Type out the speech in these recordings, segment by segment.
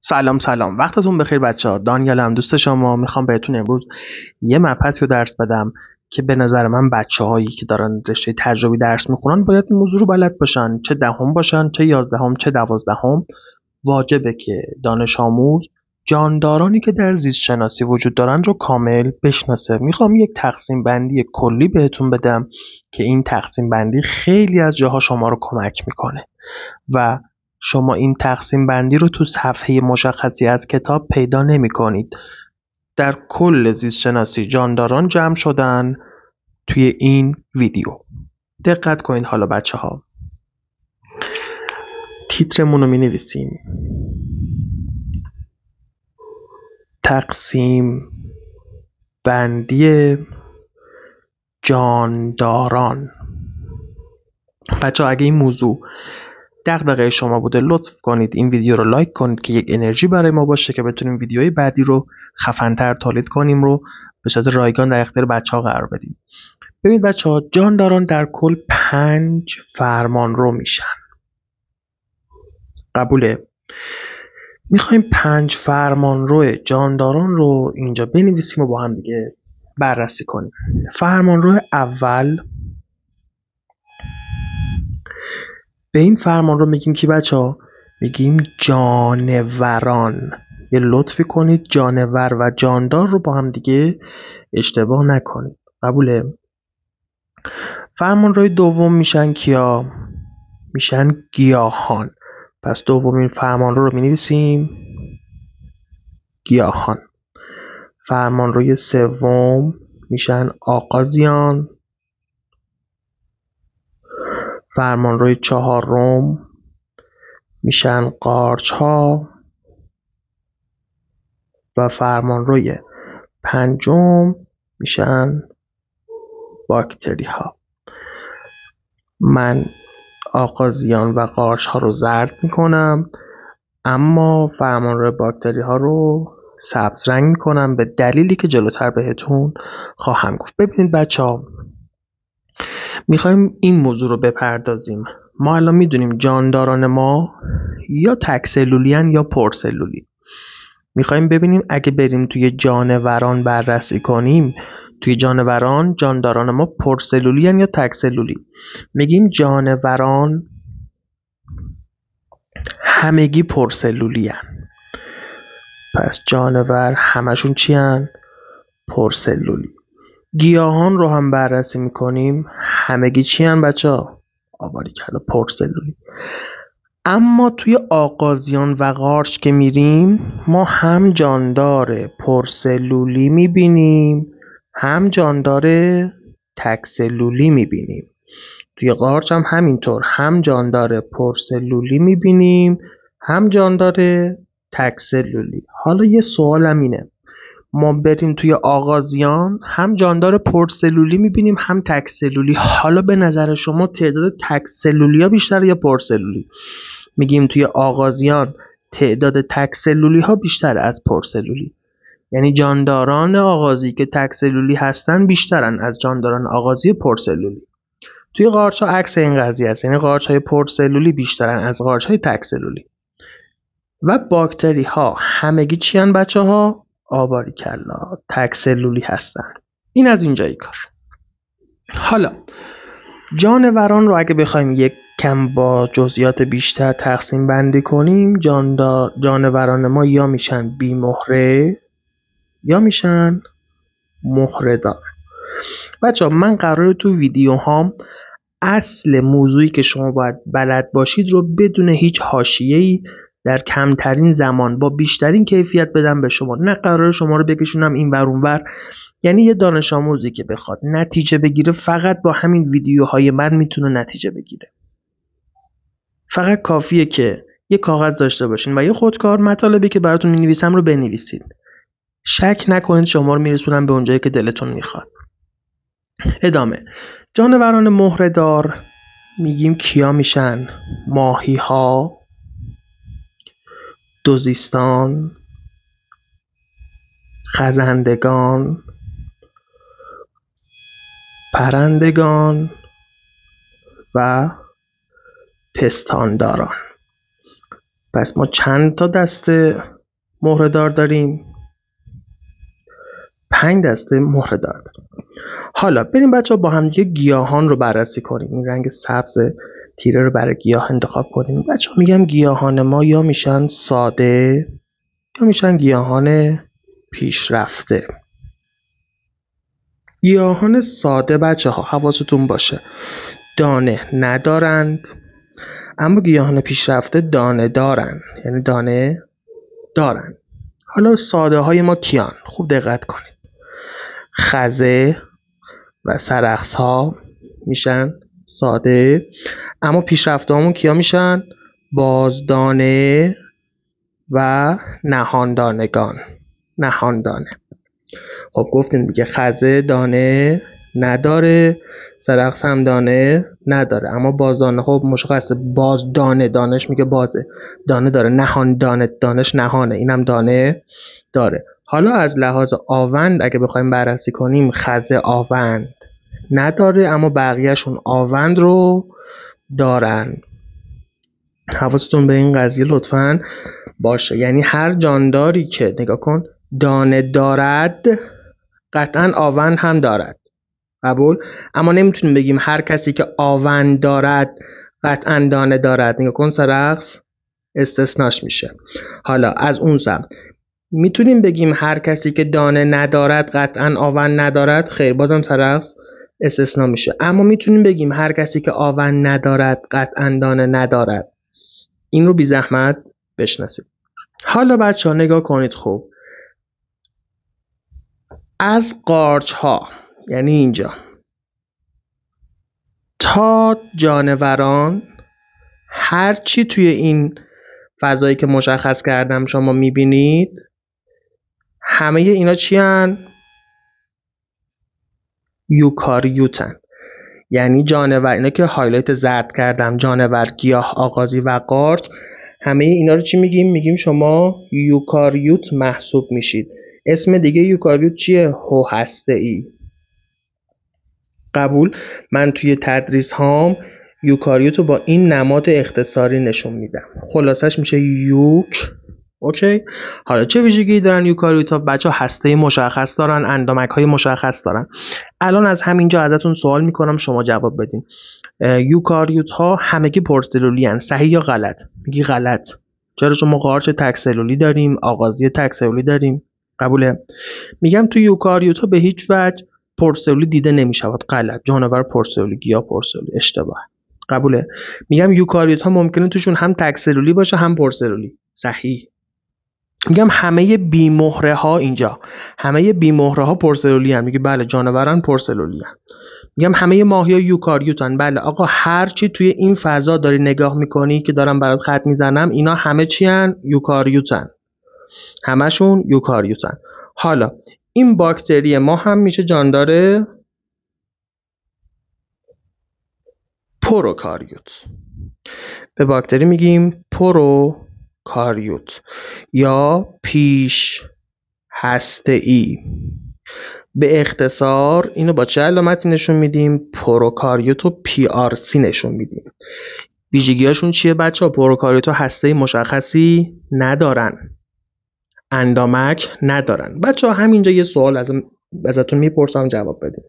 سلام وقتتون بخیر بچه‌ها. دانیالم دوست شما. میخوام بهتون امروز یه مبحثی رو درس بدم که به نظر من بچه‌هایی که دارن رشته تجربی درس میخونن باید این موضوع رو بلد باشن، چه دهم باشن، چه 11 چه 12. واجبه که دانش آموز جاندارانی که در زیست شناسی وجود دارن رو کامل بشناسه. میخوام یک تقسیم بندی کلی بهتون بدم که این تقسیم بندی خیلی از جاها شما رو کمک میکنه و شما این تقسیم بندی رو تو صفحه مشخصی از کتاب پیدا نمی کنید. در کل زیست شناسی جانداران جمع شدن توی این ویدیو. دقت کنید. حالا بچه ها تیترمون رو می نویسیم تقسیم بندی جانداران. بچه ها اگه این موضوع دغدغه شما بوده لطف کنید این ویدیو رو لایک کنید که یک انرژی برای ما باشه که بتونیم ویدیوهای بعدی رو خفن‌تر تولید کنیم رو به صورت رایگان در اختیار بچه‌ها قرار بدیم. ببینید بچه‌ها جانداران در کل 5 فرمانرو میشن. قبوله؟ میخوایم 5 فرمانرو جانداران رو اینجا بنویسیم و با هم دیگه بررسی کنیم. فرمانرو اول، به این فرمانرو میگیم کی بچه‌ها؟ میگیم جانوران. یه لطفی کنید جانور و جاندار رو با هم دیگه اشتباه نکنید. قبوله؟ فرمانروی دوم میشن کیا؟ میشن گیاهان. پس دومین فرمانرو رو مینویسیم گیاهان. فرمانروی سوم میشن آغازیان. فرمانروی چهارم میشن قارچ‌ها و فرمانروی پنجم میشن باکتری ها. من آغازیان و قارچ ها رو زرد میکنم اما فرمانروی باکتری ها رو سبز رنگ میکنم به دلیلی که جلوتر بهتون خواهم گفت. ببینید بچه ها میخوایم این موضوع رو بپردازیم. ما الان میدونیم جانداران ما یا تک سلولین یا پرسلولی. میخوایم ببینیم اگه بریم توی جانوران بررسی کنیم، توی جانوران جانداران ما پرسلولی یا تک سلولی. میگیم جانوران همگی پرسلولی هن. پس جانور همشون چی هن؟ پرسلولی. گیاهان رو هم بررسی میکنیم، همگی چی هن بچه ها؟ آباریکلا پرسلولی. اما توی آغازیان و قارچ که میریم ما هم جاندار پرسلولی میبینیم هم جاندار تک سلولی میبینیم. توی قارچ هم همینطور هم جاندار پرسلولی میبینیم هم جاندار تک سلولی. حالا یه سوالم اینه، ما بریم توی آغازیان هم جاندار پرسلولی میبینیم هم تک سلولی. حالا به نظر شما تعداد تک سلولی ها بیشتر یا پرسلولی؟ میگیم توی آغازیان تعداد تک سلولی ها بیشتر از پرسلولی، یعنی جانداران آغازی که تک سلولی هستن بیشترن از جانداران آغازی پرسلولی. توی قارچ ها عکس این قضیه است، یعنی قارچ های پرسلولی بیشترن از قارچ های تک سلولی. و باکتری ها همگی چی هن بچه ها؟ آباریکلا تک سلولی هستن. این از اینجای کار. حالا جانوران رو اگه بخوایم یک کم با جزئیات بیشتر تقسیم بندی کنیم، جانوران ما یا میشن بی مهره یا میشن مهره دار. بچه ها من قراره تو ویدیو هام اصل موضوعی که شما باید بلد باشید رو بدون هیچ حاشیه‌ای در کمترین زمان با بیشترین کیفیت بدم به شما. نه قراره شما رو بکشونم این ور اون ور. یعنی یه دانش آموزی که بخواد نتیجه بگیره فقط با همین ویدیوهای من میتونه نتیجه بگیره. فقط کافیه که یه کاغذ داشته باشین و یه خودکار مطالبی که براتون می‌نویسم رو بنویسید. شک نکنید شما رو میرسونم به اونجایی که دلتون میخواد. ادامه. جانوران مهره دار میگیم کیا میشن؟ ماهی ها، دوزیستان، خزندگان، پرندگان و پستانداران. پس ما چند تا دسته مهره‌دار داریم؟ 5 دسته مهره‌دار داریم. حالا بریم بچه ها با هم دیگه گیاهان رو بررسی کنیم. این رنگ سبز تیره رو برای گیاه انتخاب کنیم. بچه ها میگم گیاهان ما یا میشن ساده یا میشن گیاهان پیشرفته. گیاهان ساده بچه ها حواستون باشه دانه ندارند، اما گیاهان پیشرفته دانه دارن، یعنی دانه دارن. حالا ساده های ما کیان؟ خوب دقت کنید. خزه و سرخس ها میشن ساده، اما پیشرفته همون کیا میشن؟ بازدانه و نهاندانگان. نهاندانه. خب گفتیم دیگه خزه دانه نداره، سرخس هم دانه نداره، اما بازدانه خب مشخصه بازدانه دانش میگه بازه، دانه داره. نهاندانه دانش نهانه، اینم دانه داره. حالا از لحاظ آوند اگه بخوایم بررسی کنیم خزه آوند نداره، اما بقیهشون آوند رو دارن. حواستون به این قضیه لطفاً باشه. یعنی هر جانداری که نگاه کن دانه دارد قطعاً آوند هم دارد. قبول؟ اما نمیتونیم بگیم هر کسی که آوند دارد قطعاً دانه دارد. نگاه کن سرخس استثناش میشه. حالا از اون سمت میتونیم بگیم هر کسی که دانه ندارد قطعاً آوند ندارد؟ خیر، بازم سرخس استثنا میشه. اما میتونیم بگیم هر کسی که آوند ندارد قطعاً دانه ندارد. این رو بی زحمت بشناسید. حالا بچه ها نگاه کنید خوب. از قارچ ها یعنی اینجا تا جانوران، هر چی توی این فضایی که مشخص کردم شما میبینید، همه اینا چی هن؟ یوکاریوتن. یعنی جانور، اینا که هایلایت زرد کردم، جانور، گیاه، آغازی و قارچ، همه اینا رو چی میگیم؟ میگیم شما یوکاریوت محسوب میشید. اسم دیگه یوکاریوت چیه؟ هوهسته‌ای. قبول؟ من توی تدریس هام یوکاریوت رو با این نماد اختصاری نشون میدم. خلاصش میشه یوک. اوکی؟ حالا چه ویژگی دارن یوکاریوت ها؟ بچه ها هسته مشخص دارن، اندامک های مشخص دارن. الان از همینجا ازتون سوال میکنم شما جواب بدین. یوکاریوت ها همگی پرسلولی هن. صحیح یا غلط؟ میگی غلط. چرا؟ چون ما قارچ تک سلولی داریم، آغازی تک سلولی داریم. قبوله؟ میگم تو یوکاریوت ها به هیچ وجه پرسلولی دیده نمیشود. غلط. جانور پرسلولی، گیاه پرسلولی. اشتباه. قبوله؟ میگم یوکاریوت ها ممکنه توشون هم تک سلولی باشه هم پرسلولی. صحیح. میگم همه بی مهره ها اینجا، همه بی مهره ها پرسلولی هن. میگه بله جانوران پرسلولی هن. میگم همه ماهی ها یوکاریوتن. بله آقا هر چی توی این فضا داری نگاه میکنی که دارم برات خط میزنم، اینا همه چی هن؟ یوکاریوتن. همشون یوکاریوتن. حالا این باکتری ما هم میشه جاندار پروکاریوت. به باکتری میگیم پروکاریوت یا پیش هسته‌ای. به اختصار اینو با چه علامتی نشون میدیم؟ پروکاریوت و PRC نشون میدیم. ویژگی‌هاشون چیه بچه ها؟ پروکاریوت ها هسته مشخصی ندارن، اندامک ندارن. بچه ها همینجا یه سوال ازتون میپرسم جواب بدیم.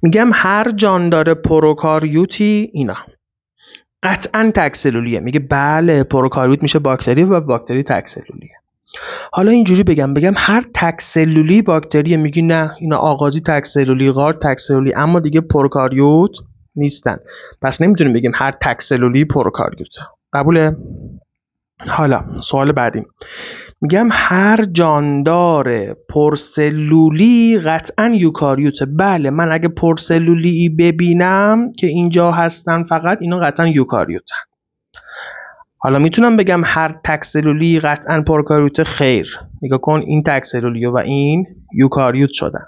میگم هر جاندار پروکاریوتی اینا قطعاً تک سلولیه. میگه بله پروکاریوت میشه باکتری و باکتری تک سلولیه. حالا اینجوری بگم هر تک سلولی باکتریه. میگی نه اینا آغازی تک سلولی، غار تک سلولی، اما دیگه پروکاریوت نیستن. پس نمیتونیم بگیم هر تک سلولی پروکاریوت. قبوله؟ حالا سوال بعدی. میگم هر جاندار پرسلولی قطعاً یوکاریوته. بله من اگه پرسلولی ببینم که اینجا هستن فقط اینا قطعاً یوکاریوتن. حالا میتونم بگم هر تک سلولی قطعاً پروکاریوته؟ خیر. نگاه کن این تک سلولی و این یوکاریوت شدن.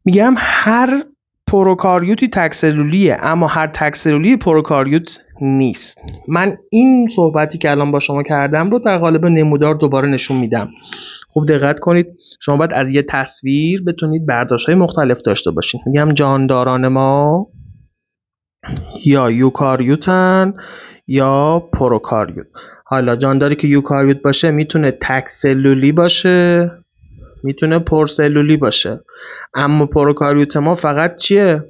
میگم هر پروکاریوتی تک سلولیه، اما هر تک سلولی پروکاریوت نیست. من این صحبتی که الان با شما کردم رو در قالب نمودار دوباره نشون میدم. خوب دقت کنید. شما باید از یه تصویر بتونید برداشت‌های مختلف داشته باشید. میگم جانداران ما یا یوکاریوتن یا پروکاریوت. حالا جانداری که یوکاریوت باشه میتونه تک سلولی باشه، میتونه پرسلولی باشه، اما پروکاریوت ما فقط چیه؟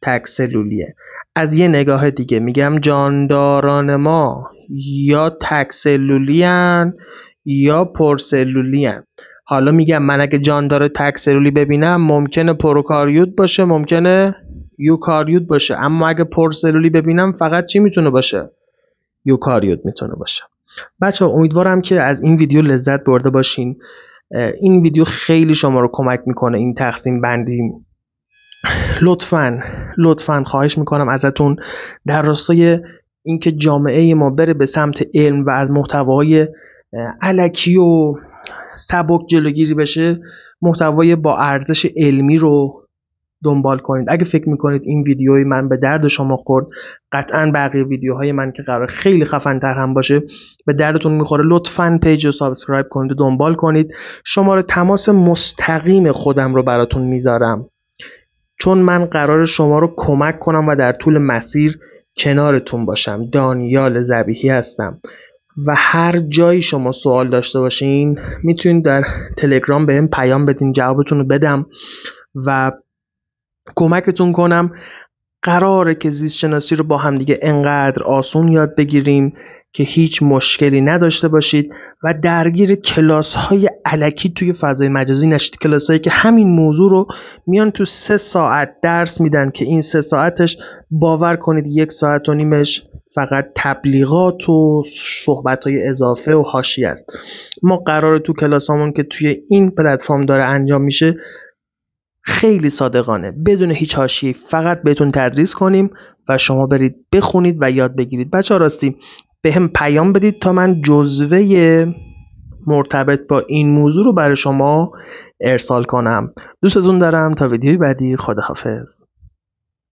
تک سلولیه. از یه نگاه دیگه میگم جانداران ما یا تک سلولی هن یا پرسلولی هن. حالا میگم من اگه جاندار تک سلولی ببینم ممکنه پروکاریوت باشه، ممکنه یوکاریوت باشه، اما اگه پرسلولی ببینم فقط چی میتونه باشه؟ یوکاریوت میتونه باشه. بچه امیدوارم که از این ویدیو لذت برده باشین. این ویدیو خیلی شما رو کمک میکنه این تقسیم بندی. لطفاً خواهش میکنم ازتون در راستای اینکه جامعه ما بره به سمت علم و از محتوای الکی و سبک جلوگیری بشه، محتوای با ارزش علمی رو دنبال کنید. اگه فکر میکنید این ویدیوی من به درد شما خورد، قطعاً بقیه ویدیوهای من که قرار خیلی خفن‌تر هم باشه به دردتون میخوره. لطفاً پیج رو سابسکرایب کنید و دنبال کنید. شماره تماس مستقیم خودم رو براتون میذارم، چون من قرار شما رو کمک کنم و در طول مسیر کنارتون باشم. دانیال ذبیحی هستم و هر جایی شما سوال داشته باشین میتونید در تلگرام بهم پیام بدین، جوابتون رو بدم و کمکتون کنم. قراره که زیست شناسی رو با هم دیگه انقدر آسون یاد بگیریم که هیچ مشکلی نداشته باشید و درگیر کلاس های الکی توی فضای مجازی نشید. کلاس هایی که همین موضوع رو میان تو 3 ساعت درس میدن که این 3 ساعتش باور کنید 1 ساعت و نیمش فقط تبلیغات و صحبت های اضافه و حاشیه است. ما قراره تو کلاس هامون که توی این پلتفرم داره انجام میشه خیلی صادقانه بدون هیچ حاشیه‌ای فقط بهتون تدریس کنیم و شما برید بخونید و یاد بگیرید. بچه‌ها راستی به هم پیام بدید تا من جزوه مرتبط با این موضوع رو برای شما ارسال کنم. دوستتون دارم. تا ویدیوی بعدی، خداحافظ.